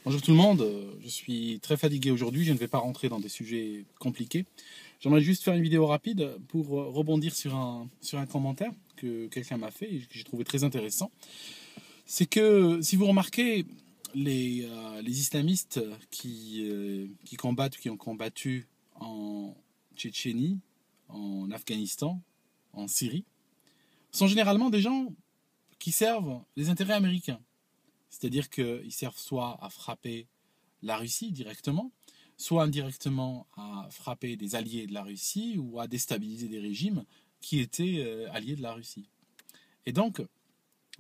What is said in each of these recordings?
Bonjour tout le monde, je suis très fatigué aujourd'hui, je ne vais pas rentrer dans des sujets compliqués. J'aimerais juste faire une vidéo rapide pour rebondir sur un commentaire que quelqu'un m'a fait et que j'ai trouvé très intéressant. C'est que si vous remarquez, les islamistes qui combattent, qui ont combattu en Tchétchénie, en Afghanistan, en Syrie, sont généralement des gens qui servent les intérêts américains. C'est-à-dire qu'ils servent soit à frapper la Russie directement, soit indirectement à frapper des alliés de la Russie ou à déstabiliser des régimes qui étaient alliés de la Russie. Et donc,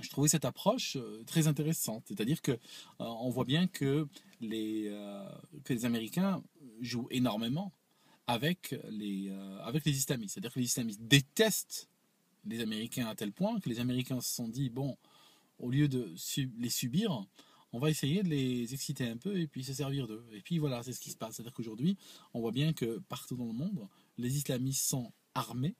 je trouvais cette approche très intéressante. C'est-à-dire que on voit bien que les Américains jouent énormément avec les islamistes. C'est-à-dire que les islamistes détestent les Américains à tel point que les Américains se sont dit, bon, au lieu de les subir, on va essayer de les exciter un peu et puis se servir d'eux. Et puis voilà, c'est ce qui se passe. C'est-à-dire qu'aujourd'hui, on voit bien que partout dans le monde, les islamistes sont armés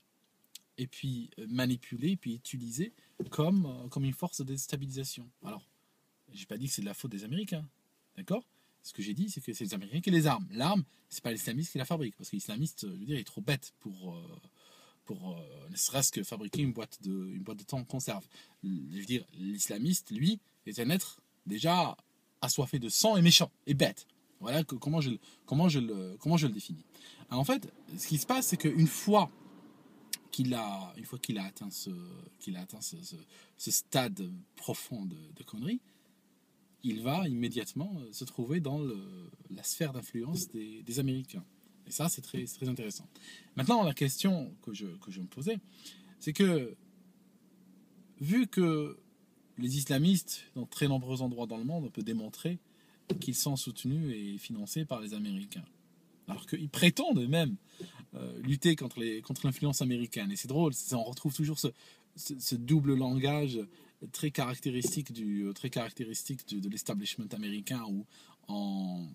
et puis manipulés et puis utilisés comme une force de déstabilisation. Alors, je n'ai pas dit que c'est de la faute des Américains, d'accord? Ce que j'ai dit, c'est que c'est les Américains qui les arment. L'arme, c'est pas l'islamiste qui la fabrique, parce que l'islamiste, je veux dire, il est trop bête pour ne serait-ce que fabriquer une boîte de thon en conserve. Je veux dire, l'islamiste, lui, est un être déjà assoiffé de sang et méchant et bête. Voilà comment je le définis. Alors, en fait, ce qui se passe, c'est qu'une fois qu'il a atteint ce stade profond de conneries, il va immédiatement se trouver dans la sphère d'influence des Américains. Et ça, c'est très intéressant. Maintenant, la question que je me posais, c'est que, vu que les islamistes, dans très nombreux endroits dans le monde, on peut démontrer qu'ils sont soutenus et financés par les Américains, alors qu'ils prétendent même lutter contre l'influence américaine. Et c'est drôle, on retrouve toujours ce double langage très caractéristique de l'establishment américain, où on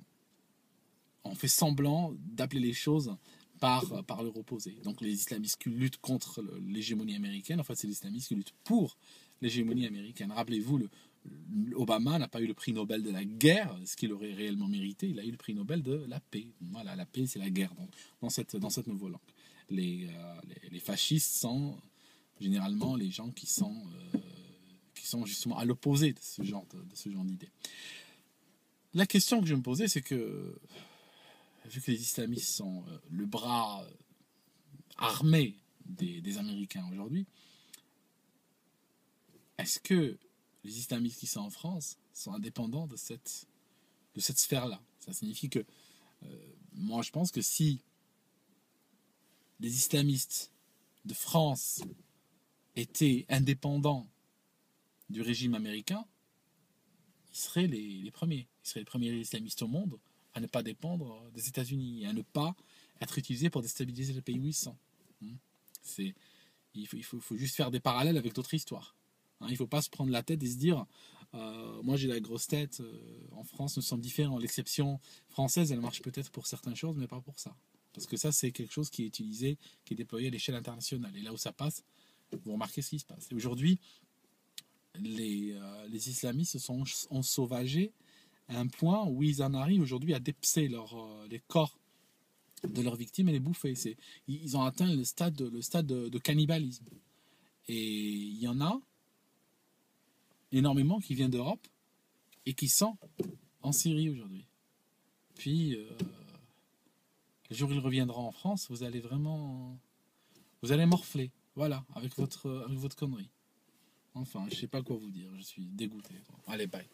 fait semblant d'appeler les choses par leur opposé. Donc les islamistes qui luttent contre l'hégémonie américaine, en fait c'est les islamistes qui luttent pour l'hégémonie américaine. Rappelez-vous, Obama n'a pas eu le prix Nobel de la guerre, ce qu'il aurait réellement mérité. Il a eu le prix Nobel de la paix. Voilà, la paix, c'est la guerre dans cette nouvelle langue. Les fascistes sont généralement les gens qui sont justement à l'opposé de ce genre d'idée. La question que je me posais, c'est que, vu que les islamistes sont le bras armé des Américains aujourd'hui, est-ce que les islamistes qui sont en France sont indépendants de cette sphère-là? Ça signifie que, moi je pense que si les islamistes de France étaient indépendants du régime américain, ils seraient les premiers. Ils seraient les premiers islamistes au monde à ne pas dépendre des États-Unis et à ne pas être utilisés pour déstabiliser le pays où ils sont. Il faut juste faire des parallèles avec d'autres histoires. Il ne faut pas se prendre la tête et se dire moi j'ai la grosse tête, en France nous sommes différents. L'exception française, elle marche peut-être pour certaines choses, mais pas pour ça. Parce que ça, c'est quelque chose qui est utilisé, qui est déployé à l'échelle internationale. Et là où ça passe, vous remarquez ce qui se passe. Et aujourd'hui, les islamistes sont ensauvagés à un point où ils en arrivent aujourd'hui à dépecer les corps de leurs victimes et les bouffer. Ils ont atteint le stade de cannibalisme. Et il y en a énormément qui viennent d'Europe et qui sont en Syrie aujourd'hui. Puis, le jour où ils reviendront en France, vous allez morfler. Voilà, avec votre connerie. Enfin, je sais pas quoi vous dire, je suis dégoûté. Allez, bye.